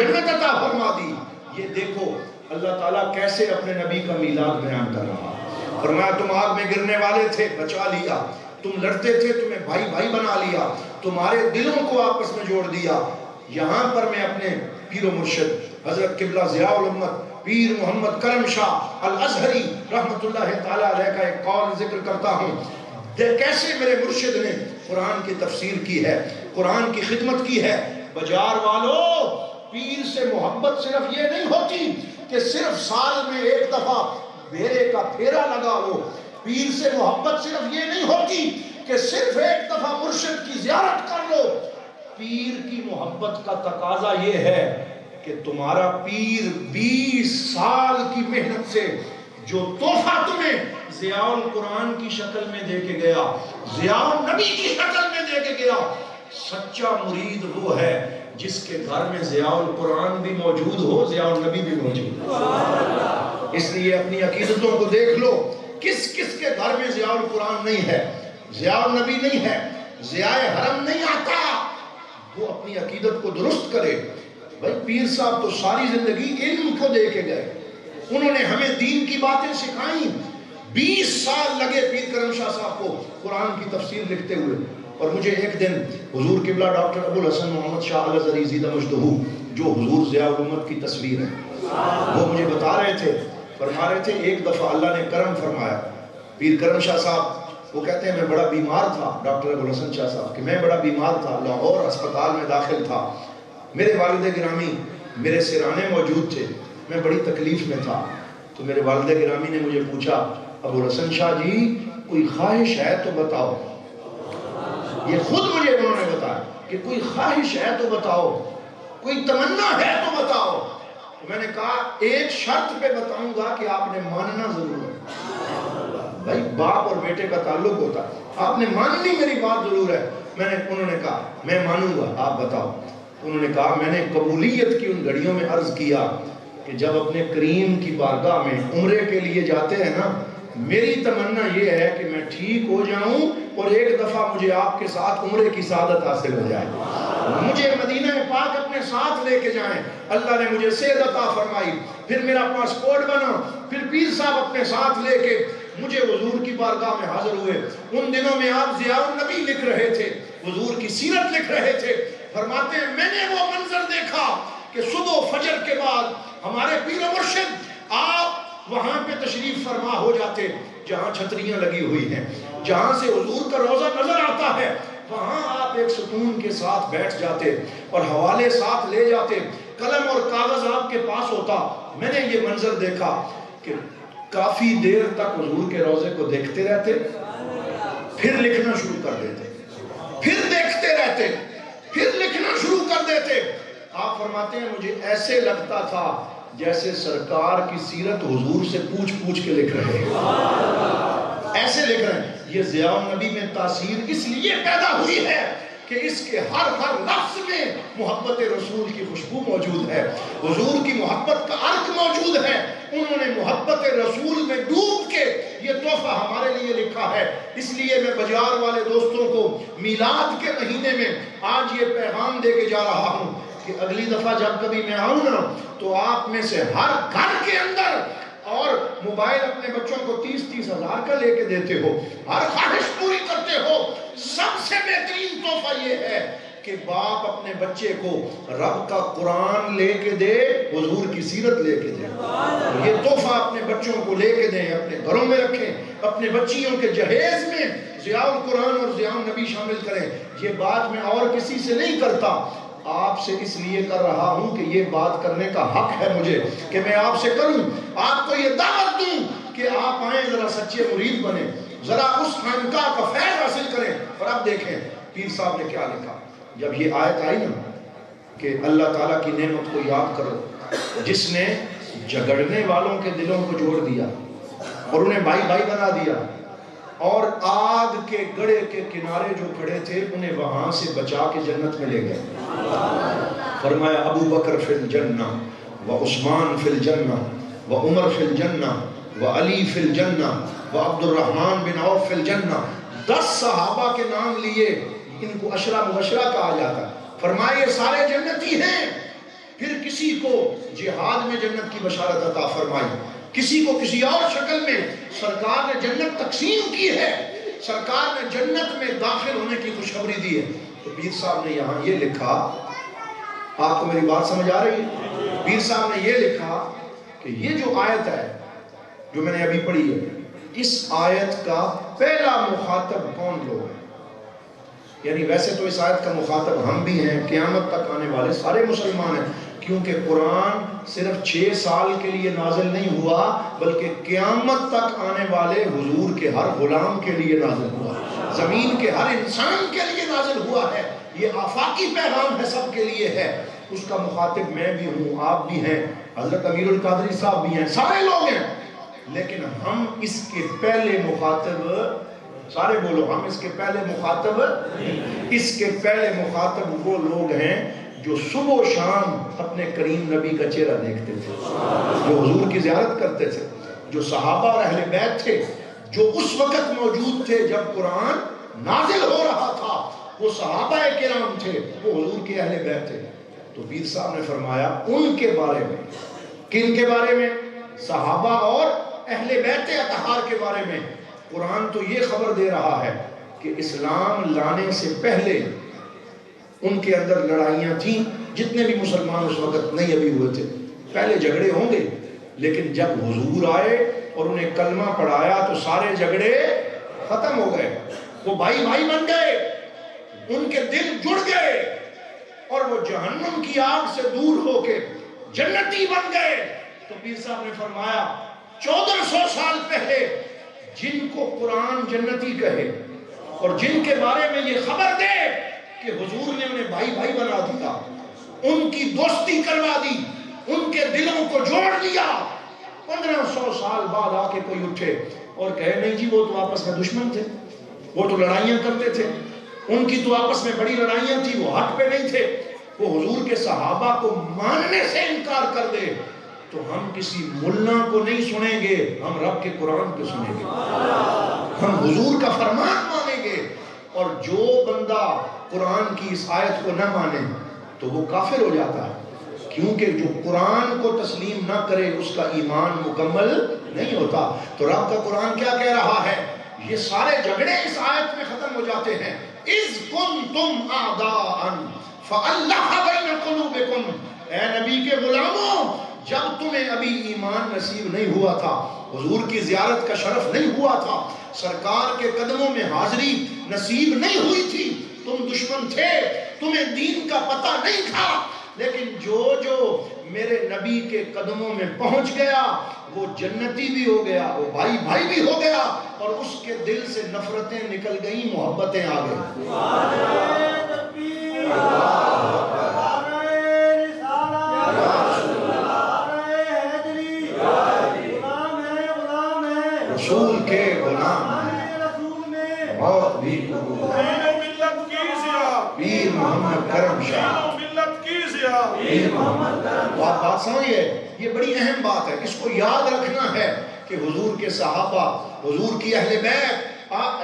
جنت عطا فرما دی۔ یہ دیکھو اللہ تعالیٰ کیسے اپنے نبی کا میلاد بیان کر رہا۔ فرمایا تم آگ میں گرنے والے تھے، بچا لیا، تم لڑتے تھے، تمہیں بھائی بھائی بنا لیا، تمہارے دلوں کو آپس میں جوڑ دیا۔ یہاں پر میں اپنے پیر و مرشد حضرت قبلہ ضیاء الامت پیر محمد کرم شاہ الازہری رحمت اللہ تعالیٰ علیہ کا ایک قول ذکر کرتا ہوں، کیسے میرے مرشد نے قرآن کی تفسیر کی ہے، قرآن کی خدمت کی ہے۔ بازار والوں، پیر سے محبت صرف یہ نہیں ہوتی کہ صرف سال میں ایک دفعہ بھیرے کا پھیرا لگا لو، پیر سے محبت صرف یہ نہیں ہوتی کہ صرف ایک دفعہ مرشد کی زیارت کر لو۔ پیر کی محبت کا تقاضا یہ ہے کہ تمہارا پیر 20 سال کی محنت سے جو تحفہ تمہیں ضیاء القرآن کی شکل میں دے کے گیا، ضیاء النبی کی شکل میں دے کے گیا، سچا مرید وہ ہے جس کے گھر میں ضیاء القرآن بھی موجود ہو، ضیاء النبی بھی موجود ہو۔ اس لیے اپنی عقیدتوں کو دیکھ لو، کس کس کے گھر میں ضیاء القرآن نہیں ہے، ضیاء النبی نہیں ہے، ضیاء حرم نہیں آتا، وہ اپنی عقیدت کو درست کرے۔ بھائی پیر صاحب تو ساری زندگی علم کو دے کے گئے، انہوں نے ہمیں دین کی باتیں سکھائیں۔ 20 سال لگے پیر کرم شاہ صاحب کو قرآن کی تفسیر لکھتے ہوئے، اور مجھے ایک دن حضور قبلہ ڈاکٹر ابو الحسن محمد شاہ الازہری زیدہ مجدہو، جو حضور ضیاء الامت کی تصویر ہے، وہ مجھے بتا رہے تھے، فرما رہے تھے ایک دفعہ اللہ نے کرم فرمایا، پیر کرم شاہ صاحب وہ کہتے ہیں میں بڑا بیمار تھا، ڈاکٹر ابو الحسن شاہ صاحب کہ میں بڑا بیمار تھا، لاہور اسپتال میں داخل تھا، میرے والد گرامی میرے سرانے موجود تھے، میں بڑی تکلیف میں تھا، تو میرے والد گرامی نے مجھے پوچھا ابو الحسن شاہ جی کوئی خواہش ہے تو بتاؤ، یہ خود مجھے انہوں نے بتایا کہ کوئی خواہش ہے تو بتاؤ، کوئی تمنا ہے تو بتاؤ۔ میں نے کہا ایک شرط پہ بتاؤں گا کہ آپ نے ماننا ضرور ہے۔ بھائی باپ اور بیٹے کا تعلق ہوتا ہے، آپ نے ماننی میری بات ضرور ہے۔ انہوں نے کہا میں مانوں گا، آپ بتاؤ۔ انہوں نے کہا میں نے قبولیت کی ان گھڑیوں میں عرض کیا کہ جب اپنے کریم کی بارگاہ میں عمرے کے لیے جاتے ہیں نا، میری تمنا یہ ہے کہ میں ٹھیک ہو جاؤں اور ایک دفعہ مجھے آپ کے ساتھ عمرے کی سعادت حاصل ہو جائے، مجھے مدینہ پاک اپنے ساتھ لے کے جائیں۔ اللہ نے مجھے صحت عطا فرمائی، پھر میرا پاسپورٹ بنا، پھر پیر صاحب اپنے ساتھ لے کے مجھے حضور کی بارگاہ میں حاضر ہوئے۔ ان دنوں میں آپ ضیاء النبی لکھ رہے تھے، حضور کی سیرت لکھ رہے تھے۔ فرماتے ہیں میں نے وہ منظر دیکھا کہ صبح و فجر کے بعد ہمارے پیر و مرشد آپ وہاں پہ تشریف فرما ہو جاتے جہاں چھتریاں لگی ہوئی ہیں، جہاں سے حضور کا روضہ نظر آتا ہے، وہاں آپ ایک سکون کے ساتھ بیٹھ جاتے اور حوالے ساتھ لے جاتے، قلم اور کاغذ آپ کے پاس ہوتا۔ میں نے یہ منظر دیکھا کہ کافی دیر تک حضور کے روضے کو دیکھتے رہتے، پھر لکھنا شروع کر دیتے، پھر دیکھتے رہتے، پھر لکھنا شروع کر دیتے۔ آپ فرماتے ہیں مجھے ایسے لگتا تھا جیسے سرکار کی سیرت حضور سے پوچھ پوچھ کے لکھ رہے ہیں، ایسے لکھ رہے ہیں۔ یہ ضیاء النبی میں تاثیر اس لیے پیدا ہوئی ہے کہ اس کے ہر لفظ میں محبت رسول کی خوشبو موجود ہے، حضور کی محبت کا عرق موجود ہے۔ انہوں نے محبت رسول میں ڈوب کے یہ تحفہ ہمارے لیے لکھا ہے۔ اس لیے میں بازار والے دوستوں کو میلاد کے مہینے میں آج یہ پیغام دے کے جا رہا ہوں کہ اگلی دفعہ جب کبھی میں آؤں نا تو آپ میں سے ہر گھر کے اندر، اور موبائل اپنے بچوں کو 30-30 ہزار کا لے کے دیتے ہو، ہر خواہش پوری کرتے ہو، سب سے بہترین تحفہ یہ ہے کہ باپ اپنے بچے کو رب کا قرآن لے کے دے، حضور کی سیرت لے کے دے۔ یہ تحفہ اپنے بچوں کو لے کے دیں، اپنے گھروں میں رکھیں، اپنے بچیوں کے جہیز میں ضیاء القرآن اور ضیاء النبی شامل کریں۔ یہ بات میں اور کسی سے نہیں کرتا، آپ سے اس لیے کر رہا ہوں کہ یہ بات کرنے کا حق ہے مجھے کہ میں آپ سے کروں، آپ کو یہ دعوت دوں کہ آپ آئیں، ذرا سچے مرید بنیں، ذرا اس خانقاہ کا فیض حاصل کریں۔ اور اب دیکھیں پیر صاحب نے کیا لکھا، جب یہ آیت آئی نا کہ اللہ تعالیٰ کی نعمت کو یاد کرو جس نے جھگڑنے والوں کے دلوں کو جوڑ دیا اور انہیں بھائی بھائی بنا دیا، اور آگ کے گڑھے کے کنارے جو کھڑے تھے انہیں وہاں سے بچا کے جنت میں لے گئے۔ فرمایا ابو بکر فی الجنہ و عثمان فی الجنہ و عمر فی الجنہ و علی فی الجنہ و عبد الرحمن بن عوف فی الجنہ۔ 10 صحابہ کے نام لیے، ان کو عشرہ مبشرہ کہا جاتا ہے۔ فرمایا یہ سارے جنتی ہیں۔ پھر کسی کو جہاد میں جنت کی بشارت عطا فرمائی، کسی کو کسی اور شکل میں سرکار نے جنت تقسیم کی ہے، سرکار نے جنت میں داخل ہونے کی خوشخبری دی ہے۔ تو پیر صاحب نے یہاں یہ لکھا، آپ کو میری بات سمجھ آ رہی ہے؟ پیر صاحب نے یہ لکھا کہ یہ جو آیت ہے جو میں نے ابھی پڑھی ہے، اس آیت کا پہلا مخاطب کون لوگ ہیں؟ یعنی ویسے تو اس آیت کا مخاطب ہم بھی ہیں، قیامت تک آنے والے سارے مسلمان ہیں، کیونکہ قرآن صرف 6 سال کے لیے نازل نہیں ہوا بلکہ قیامت تک آنے والے حضور کے ہر غلام کے لیے نازل ہوا، زمین کے ہر انسان کے لیے نازل ہوا ہے۔ یہ آفاقی پیغام ہے، سب کے لیے ہے۔ اس کا مخاطب میں بھی ہوں، آپ بھی ہیں، حضرت امیر القادری صاحب بھی ہیں، سارے لوگ ہیں، لیکن ہم اس کے پہلے مخاطب، سارے بولو، ہم اس کے پہلے مخاطب، اس کے پہلے مخاطب وہ لوگ ہیں جو صبح و شام اپنے کریم نبی کا چہرہ دیکھتے تھے، جو حضور کی زیارت کرتے تھے، جو صحابہ اور اہل بیت تھے، جو اس وقت موجود تھے جب قرآن نازل ہو رہا تھا، وہ صحابہ کرام تھے، وہ حضور کے اہل بیت تھے۔ تو پیر صاحب نے فرمایا ان کے بارے میں، کن کے بارے میں؟ صحابہ اور اہل بیت اطہار کے بارے میں قرآن تو یہ خبر دے رہا ہے کہ اسلام لانے سے پہلے ان کے اندر لڑائیاں تھیں، جتنے بھی مسلمان اس وقت نہیں ابھی ہوئے تھے، پہلے جھگڑے ہوں گے، لیکن جب حضور آئے اور انہیں کلمہ پڑھایا تو سارے جھگڑے ختم ہو گئے، وہ بھائی بھائی بن گئے، ان کے دل جڑ گئے اور وہ جہنم کی آگ سے دور ہو کے جنتی بن گئے۔ تو پیر صاحب نے فرمایا 1400 سال پہلے جن کو قرآن جنتی کہے اور جن کے بارے میں یہ خبر دے کہ حضور نے انہیں بھائی بھائی بنا دیا، ان کی دوستی کروا دی، ان کے دلوں کو جوڑ دیا، 1500 سال بعد آ کے کوئی اٹھے اور کہے نہیں جی وہ تو آپس میں دشمن تھے، وہ تو لڑائیاں کرتے تھے، ان کی تو آپس میں بڑی لڑائیاں تھی، وہ حق پہ نہیں تھے، وہ حضور کے صحابہ کو ماننے سے انکار کر دے، تو ہم کسی ملا کو نہیں سنیں گے، ہم رب کے قرآن کو سنیں گے، ہم حضور کا فرمان مانیں گے۔ اور جو بندہ قرآن کی اس آیت کو نہ مانے تو وہ کافر ہو جاتا ہے، کیونکہ جو قرآن کو تسلیم نہ کرے اس کا ایمان مکمل نہیں ہوتا۔ تو رب کا قرآن کیا کہہ رہا ہے؟ یہ سارے جھگڑے اس آیت میں ختم ہو جاتے ہیں۔ اِذْ كُنْتُمْ أَعْدَاءً فَأَلَّفَ بَيْنَ قُلُوبِكُمْ، اے نبی کے غلاموں، جب تمہیں ابھی ایمان نصیب نہیں ہوا تھا، حضور کی زیارت کا شرف نہیں ہوا تھا، سرکار کے قدموں میں حاضری نصیب نہیں ہوئی تھی، تم دشمن تھے، تمہیں دین کا پتہ نہیں تھا، لیکن جو میرے نبی کے قدموں میں پہنچ گیا وہ جنتی بھی ہو گیا، وہ بھائی بھائی بھی ہو گیا، اور اس کے دل سے نفرتیں نکل گئیں، محبتیں آ گئیں۔ رسول کے غلام موت بھی قبول، پیر محمد کرم شاہ، پیر محمد کرم۔ تو آپ بات سمجھئے، یہ بڑی اہم بات ہے، اس کو یاد رکھنا ہے کہ حضور کے صحابہ، حضور کی اہل بیت۔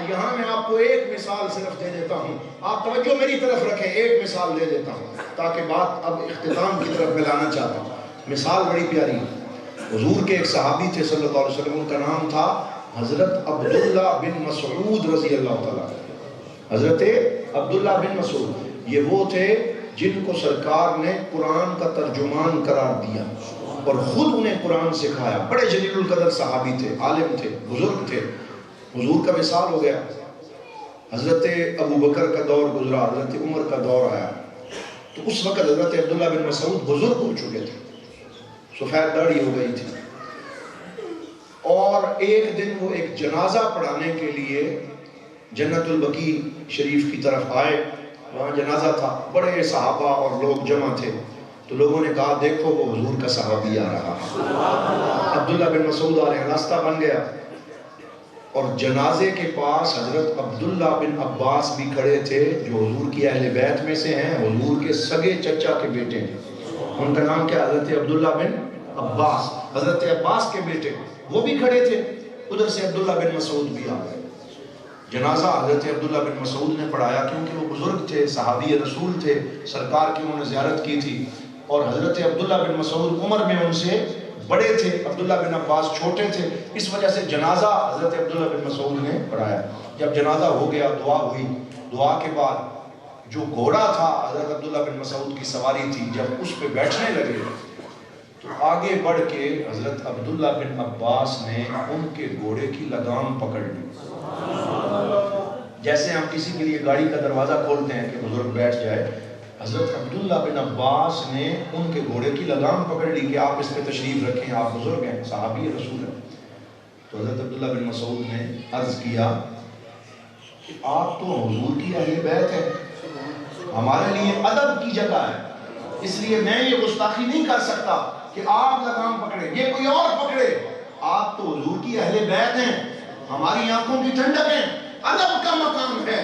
یہاں میں آپ کو ایک مثال صرف دے دیتا ہوں، آپ توجہ میری طرف رکھیں، ایک مثال دے دیتا ہوں تاکہ بات اب اختتام کی طرف ملانا چاہتا ہوں۔ مثال بڑی پیاری ہے۔ حضور کے ایک صحابی تھے صلی اللہ علیہ وسلم، ان کا نام تھا حضرت عبداللہ بن مسعود رضی اللہ تعالیٰ۔ حضرت عبداللہ بن مسعود یہ وہ تھے جن کو سرکار نے قرآن کا ترجمان قرار دیا اور خود انہیں قرآن سکھایا، بڑے جلیل القدر صحابی تھے، عالم تھے، بزرگ تھے۔ حضور کا وصال ہو گیا، حضرت ابو بکر کا دور گزرا، حضرت عمر کا دور آیا، تو اس وقت حضرت عبداللہ بن مسعود بزرگ ہو چکے تھے، سفید داڑھی ہو گئی تھی، اور ایک دن وہ ایک جنازہ پڑھانے کے لیے جنت البقیع شریف کی طرف آئے، وہاں جنازہ تھا، بڑے صحابہ اور لوگ جمع تھے، تو لوگوں نے کہا دیکھو وہ حضور کا صحابی آ رہا ہے، عبداللہ بن مسعود آ رہے ہیں، راستہ بن گیا، اور جنازے کے پاس حضرت عبداللہ بن عباس بھی کھڑے تھے جو حضور کی اہل بیت میں سے ہیں، حضور کے سگے چچا کے بیٹے ہیں، ان کا نام کیا؟ حضرت عبداللہ بن عباس، حضرت عباس کے بیٹے، وہ بھی کھڑے تھے، ادھر سے عبداللہ بن مسعود بھی آ گئے۔ جنازہ حضرت عبداللہ بن مسعود نے پڑھایا، کیونکہ وہ بزرگ تھے، صحابی رسول تھے، سرکار کی انہوں نے زیارت کی تھی۔ اور حضرت عبداللہ بن مسعود عمر میں ان سے بڑے تھے، عبداللہ بن عباس چھوٹے تھے، اس وجہ سے جنازہ حضرت عبداللہ بن مسعود نے پڑھایا۔ جب جنازہ ہو گیا، دعا ہوئی، دعا کے بعد جو گھوڑا تھا حضرت عبداللہ بن مسعود کی سواری تھی، جب اس پہ بیٹھنے لگے تو آگے بڑھ کے حضرت عبداللہ بن عباس نے ان کے گھوڑے کی لگام پکڑ لی۔ جیسے ہم کسی کے لیے گاڑی کا دروازہ کھولتے ہیں کہ بزرگ بیٹھ جائے، حضرت عبداللہ بن عباس نے ان کے گھوڑے کی لگام پکڑ لی کہ آپ اس پہ تشریف رکھیں، آپ بزرگ ہیں، صحابی رسول ہیں۔ تو حضرت عبداللہ بن مسعود نے عرض کیا کہ آپ تو حضور کی اہل بیت ہیں، ہمارے لیے ادب کی جگہ ہے، اس لیے میں یہ گستاخی نہیں کر سکتا کہ آپ لگام پکڑیں، یہ کوئی اور پکڑے، آپ تو حضور کی اہل بیت ہیں، ہماری آنکھوں کی ٹھنڈک ہیں، ادب کا مقام ہے۔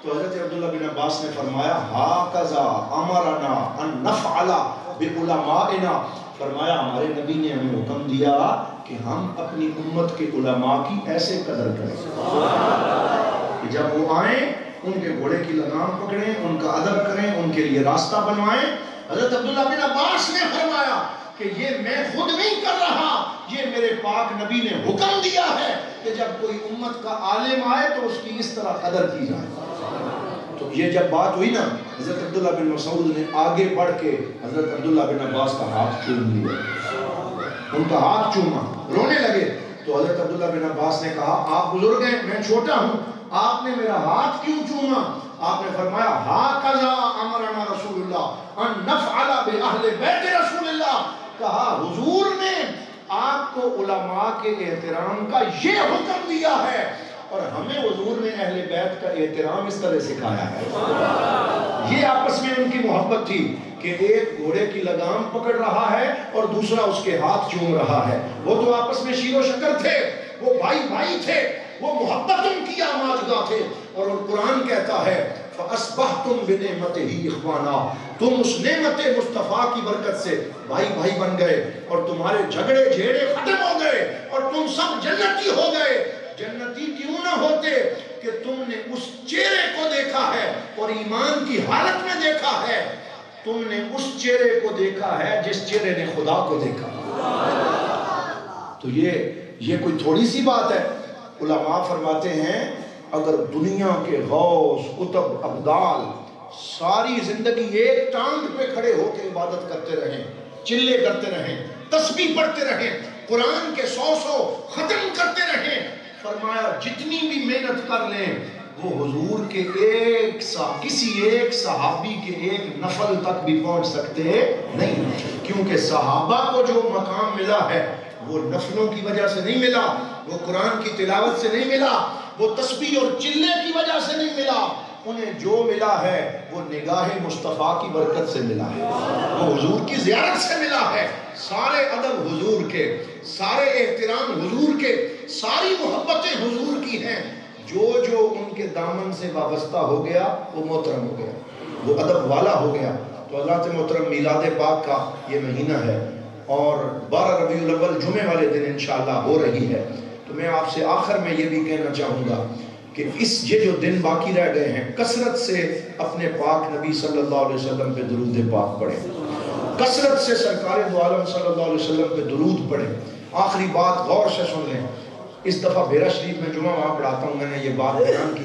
تو حضرت عبداللہ بن عباس نے فرمایا ہاکذا امرنا ان نفعل بعلمائنا، فرمایا ہمارے نبی نے ہمیں حکم دیا کہ ہم اپنی امت کے علماء کی ایسے قدر کریں کہ جب وہ آئیں ان کے گھوڑے کی لگام پکڑیں، ان کا ادب کریں، ان کے لیے راستہ بنوائیں۔ حضرت عبداللہ بن عباس نے فرمایا کہ یہ میں خود نہیں کر رہا، یہ میرے پاک نبی نے حکم دیا ہے کہ جب کوئی امت کا عالم آئے تو اس کی اس طرح قدر کی جائے۔ تو یہ جب بات ہوئی نا، حضرت عبداللہ بن مسعود نے آگے بڑھ کے حضرت عبداللہ بن عباس کا ہاتھ چوم لیا، ان کا ہاتھ چوما، رونے لگے۔ تو حضرت عبداللہ بن عباس نے کہا آپ بزرگ ہیں، میں چھوٹا ہوں، آپ نے میرا ہاتھ کیوں چوما؟ آپ نے فرمایا ہاکذا امرنا رسول اللہ ان نفعل باہل بیت رسول اللہ، کہا حضور نے آپ کو علماء کے احترام کا یہ حکم دیا ہے، اور ہمیں حضور نے اہل بیت کا احترام اس طرح سکھایا ہے۔ یہ آپس میں ان کی محبت تھی کہ ایک گھوڑے کی لگام پکڑ رہا ہے اور دوسرا اس کے ہاتھ چوم رہا ہے۔ وہ تو آپس میں شیر و شکر تھے، وہ بھائی بھائی تھے، وہ محبت ان کی آماجگاہ تھے۔ اور قرآن کہتا ہے فَأَصْبَحْتُمْ بِنِعْمَتِهِ إِخْوَانًا، تم اس نعمت مصطفیٰ کی برکت سے بھائی بھائی بن گئے، اور تمہارے جھگڑے جھیڑے ختم ہو گئے، اور تم سب جنتی ہو گئے۔ جنتی کیوں نہ ہوتے کہ تم نے اس چہرے کو دیکھا ہے اور ایمان کی حالت میں دیکھا ہے، تم نے اس چہرے کو دیکھا ہے جس چہرے نے خدا کو دیکھا۔ تو یہ کوئی تھوڑی سی بات ہے۔ علماء فرماتے ہیں اگر دنیا کے غوث قطب ابدال ساری زندگی ایک ٹانگ پہ کھڑے ہو کے عبادت کرتے رہیں، چلے کرتے رہیں، تسبیح پڑھتے رہیں، قرآن کے 100 ختم کرتے رہیں، فرمایا جتنی بھی محنت کر لیں وہ حضور کے کسی ایک صحابی کے ایک نفل تک بھی پہنچ سکتے نہیں، کیونکہ صحابہ کو جو مقام ملا ہے وہ نفلوں کی وجہ سے نہیں ملا، وہ قرآن کی تلاوت سے نہیں ملا، وہ تسبیح اور چلے کی وجہ سے نہیں ملا، انہیں جو ملا ہے وہ نگاہ مصطفیٰ کی برکت سے ملا ہے، وہ حضور کی زیارت سے ملا ہے۔ سارے ادب حضور کے، سارے احترام حضور کے، ساری محبتیں حضور کی ہیں۔ جو ان کے دامن سے وابستہ ہو گیا وہ محترم ہو گیا، وہ ادب والا ہو گیا۔ تو اللہ سے محترم میلاد پاک کا یہ مہینہ ہے اور 12 ربیع الاول جمعے والے دن انشاءاللہ ہو رہی ہے۔ تو میں آپ سے آخر میں یہ بھی کہنا چاہوں گا کہ یہ جو دن باقی رہ گئے ہیں، کثرت سے اپنے پاک نبی صلی اللہ علیہ وسلم پہ درود پاک پڑھیں، کثرت سے سرکار دو عالم صلی اللہ علیہ وسلم پہ درود پڑھیں۔ آخری بات غور سے سن لیں، اس دفعہ بیرا شریف میں جمعہ وہاں پڑھاتا ہوں، میں نے یہ بات بیان کی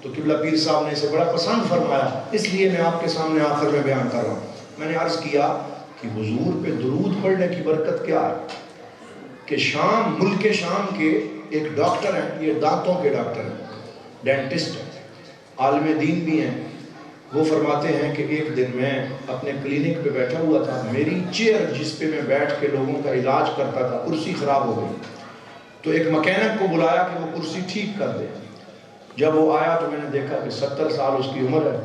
تو قبلہ پیر صاحب نے اسے بڑا پسند فرمایا، اس لیے میں آپ کے سامنے آخر میں بیان کر رہا ہوں۔ میں نے عرض کیا کہ حضور پہ درود پڑھنے کی برکت کیا ہے کہ ملک شام کے ایک ڈاکٹر ہیں، یہ دانتوں کے ڈاکٹر ہیں، ڈینٹسٹ ہیں، عالم دین بھی ہیں، وہ فرماتے ہیں کہ ایک دن میں اپنے کلینک پہ بیٹھا ہوا تھا، میری چیئر جس پہ میں بیٹھ کے لوگوں کا علاج کرتا تھا کرسی خراب ہو گئی، تو ایک مکینک کو بلایا کہ وہ کرسی ٹھیک کر دے۔ جب وہ آیا تو میں نے دیکھا کہ 70 سال اس کی عمر ہے،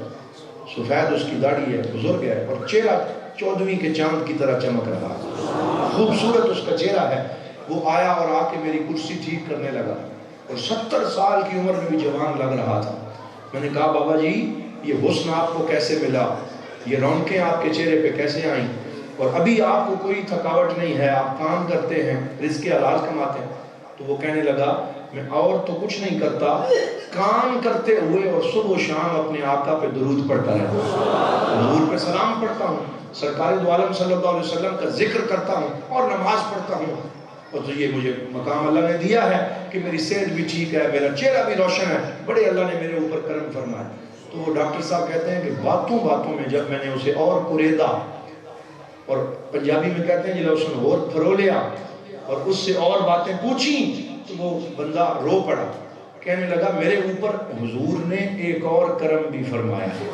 سفید اس کی داڑھی ہے، بزرگ ہے، اور چہرہ 14ویں کے چاند کی طرح چمک رہا ہے، خوبصورت اس کا چہرہ ہے۔ وہ آیا اور آ کے میری کرسی ٹھیک کرنے لگا، اور 70 سال کی عمر میں بھی جوان لگ رہا تھا۔ میں نے کہا بابا جی یہ حسن آپ کو کیسے ملا، یہ رونقیں آپ کے چہرے پہ کیسے آئیں، اور ابھی آپ کو کوئی تھکاوٹ نہیں ہے، آپ کام کرتے ہیں، رزق حلال کماتے ہیں؟ تو وہ کہنے لگا میں اور تو کچھ نہیں کرتا، کام کرتے ہوئے اور صبح و شام اپنے آقا پہ درود پڑھتا رہتا ہوں، حضور پہ سلام پڑھتا ہوں، سرکار دو عالم صلی اللہ علیہ وسلم کا ذکر کرتا ہوں اور نماز پڑھتا ہوں۔ اور تو یہ مجھے مقام اللہ نے دیا ہے کہ میری صحت بھی ٹھیک ہے، میرا چہرہ بھی روشن ہے، بڑے اللہ نے میرے اوپر کرم فرمایا۔ تو وہ ڈاکٹر صاحب کہتے ہیں کہ باتوں باتوں میں جب میں نے اسے اور پریدا، اور پنجابی میں کہتے ہیں جب اس نے اور پھرولیا اور اس سے اور باتیں پوچھی، تو وہ بندہ رو پڑا، کہنے لگا میرے اوپر حضور نے ایک اور کرم بھی فرمایا ہے۔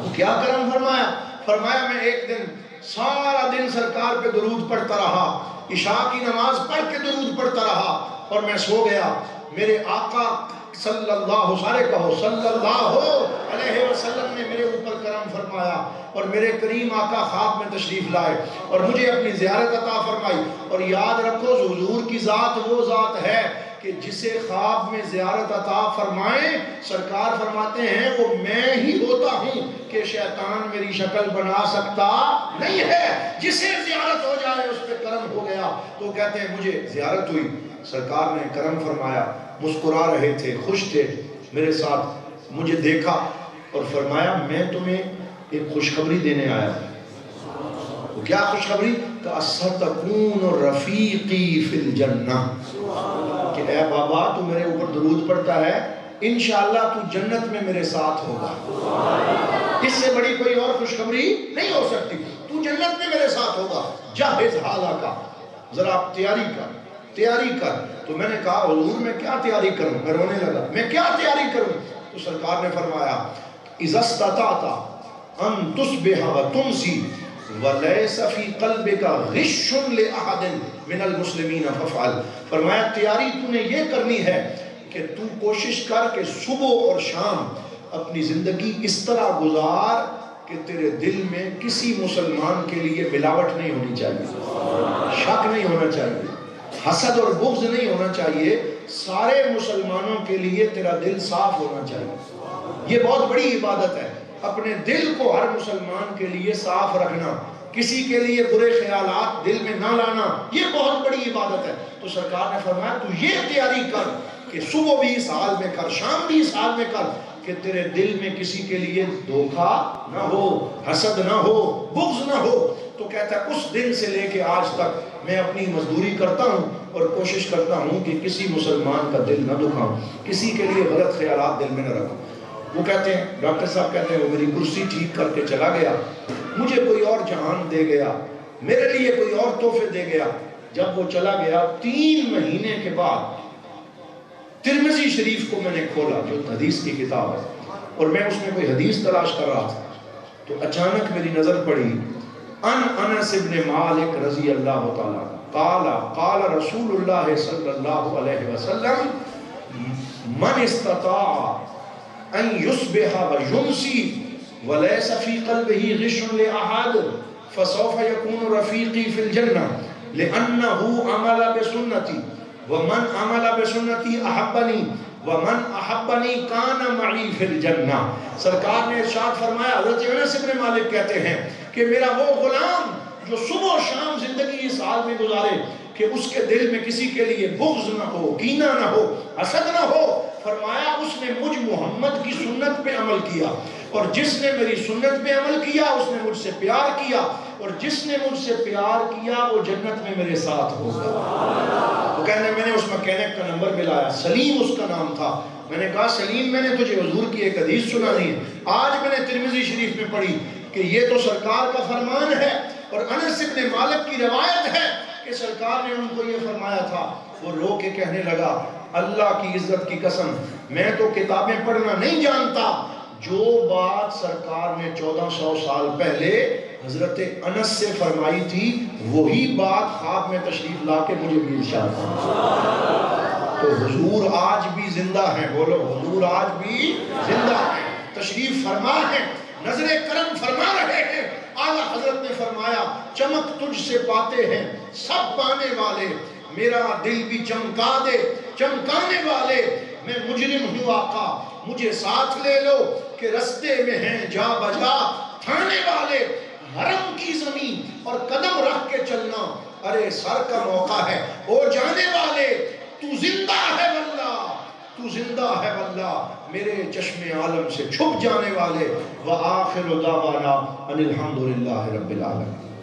وہ کیا کرم فرمایا؟ فرمایا میں ایک دن سارا دن سرکار پہ درود پڑھتا رہا، عشاء کی نماز پڑھ کے درود پڑھتا رہا اور میں سو گیا، میرے آقا صلی اللہ، سارے کہو صلی اللہ علیہ وسلم نے میرے اوپر کرم فرمایا اور میرے کریم آقا خواب میں تشریف لائے اور مجھے اپنی زیارت عطا فرمائی۔ اور یاد رکھو حضور کی ذات وہ ذات ہے کہ جسے خواب میں زیارت عطا فرمائیں، سرکار فرماتے ہیں وہ میں ہی ہوتا ہوں کہ شیطان میری شکل بنا سکتا نہیں ہے۔ جسے زیارت ہو جائے اس پہ کرم ہو گیا۔ تو کہتے ہیں مجھے زیارت ہوئی، سرکار نے کرم فرمایا، مسکرا رہے تھے، خوش تھے میرے ساتھ، مجھے دیکھا اور فرمایا میں تمہیں ایک خوشخبری دینے آیا ہوں۔ وہ کیا خوشخبری؟ کہ ستکون رفیقی فی الجنہ، کہ اے بابا تو میرے اوپر درود پڑھتا ہے، انشاءاللہ تو جنت میں میرے ساتھ ہوگا۔ اس سے بڑی کوئی اور خوشخبری نہیں ہو سکتی، تو جنت میں میرے ساتھ ہوگا، جہز حالہ کا، ذرا آپ تیاری کر۔ تو میں نے کہا حضور میں کیا تیاری کروں؟ میں رونے لگا، میں کیا تیاری کروں؟ تو سرکار نے فرمایا اذا استطعت ان تصبح وتمسی ولیس فی قلبک غش لأحد من المسلمین فافعل۔ فرمایا تیاری تو نے یہ کرنی ہے کہ تو کوشش کر کہ صبح اور شام اپنی زندگی اس طرح گزار کہ تیرے دل میں کسی مسلمان کے لیے ملاوٹ نہیں ہونی چاہیے، شک نہیں ہونا چاہیے، حسد اور بغض نہیں ہونا چاہیے، سارے مسلمانوں کے لیے تیرا دل صاف ہونا چاہیے۔ یہ بہت بڑی عبادت ہے، اپنے دل کو ہر مسلمان کے لیے صاف رکھنا، کسی کے لیے برے خیالات دل میں نہ لانا، یہ بہت بڑی عبادت ہے۔ تو سرکار نے فرمایا تو یہ تیاری کر کہ صبح بھی اس حال میں کر، شام بھی اس حال میں کر کہ تیرے دل میں کسی کے لیے دھوکہ نہ ہو، حسد نہ ہو، بغض نہ ہو۔ تو کہتا ہے اس دن سے لے کے آج تک میں اپنی مزدوری کرتا ہوں اور کوشش کرتا ہوں کہ کسی مسلمان کا دل نہ دکھاؤں، کسی کے لیے غلط خیالات دل میں نہ رکھوں۔ وہ کہتے ہیں، ڈاکٹر صاحب کہتے ہیں وہ میری کرسی ٹھیک کر کے چلا گیا، مجھے کوئی اور جہان دے گیا، میرے لیے کوئی اور تحفے دے گیا۔ جب وہ چلا گیا 3 مہینے کے بعد ترمذی شریف کو میں نے کھولا، جو حدیث کی کتاب ہے، اور میں اس میں کوئی حدیث تلاش کر رہا تھا، تو اچانک میری نظر پڑی انس بن مالک رضی اللہ تعالیٰ قال رسول اللہ صلی اللہ علیہ وسلم من استطاع ان يصبح ويمسي وليس في قلبه غش لأحد فسوف يكون رفيقي في الجنة لأنه عمل بسنتي ومن عمل بسنتي أحبني ومن أحبني كان معي في الجنة۔ سرکار نے ارشاد فرمایا، حضرت انس بن مالک کہتے ہیں کہ میرا وہ غلام جو صبح و شام زندگی اس حال میں گزارے کہ اس کے دل میں کسی کے لیے بغض نہ ہو، کینہ نہ ہو، حسد نہ ہو، فرمایا اس نے مجھ محمد کی سنت پہ عمل کیا، اور جس نے میری سنت پہ عمل کیا اس نے مجھ سے پیار کیا، اور جس نے مجھ سے پیار کیا وہ جنت میں میرے ساتھ ہوگا۔ وہ کہنے میں نے اس مکینک کا نمبر ملایا، سلیم اس کا نام تھا۔ میں نے کہا سلیم میں نے تجھے حضور کی ایک حدیث سنانی ہے، آج میں نے ترمذی شریف میں پڑھی کہ یہ تو سرکار کا فرمان ہے، اور انس بن مالک کی روایت ہے کہ سرکار نے ان کو یہ فرمایا تھا۔ وہ رو کے کہنے لگا اللہ کی عزت کی قسم میں تو کتابیں پڑھنا نہیں جانتا، جو بات سرکار نے 1400 سال پہلے حضرت انس سے فرمائی تھی وہی بات خواب میں تشریف لا کے مجھے بھی ارشاد فرمائی۔ تو حضور آج بھی زندہ ہیں، بولو حضور آج بھی زندہ ہیں، تشریف فرما ہے، نظر کرم فرما رہے ہیں۔ اعلیٰ حضرت نے فرمایا چمک تجھ سے پاتے ہیں سب پانے والے، میرا دل بھی چمکا دے چمکانے والے، میں مجرم ہوں آقا مجھے ساتھ لے لو کہ رستے میں ہیں جا بجا تھانے والے، حرم کی زمین اور قدم رکھ کے چلنا، ارے سر کا موقع ہے او جانے والے، تو تو زندہ ہے واللہ، تو زندہ ہے واللہ، میرے چشم عالم سے چھپ جانے والے۔ وآخر دعوانا ان الحمدللہ رب العالمین۔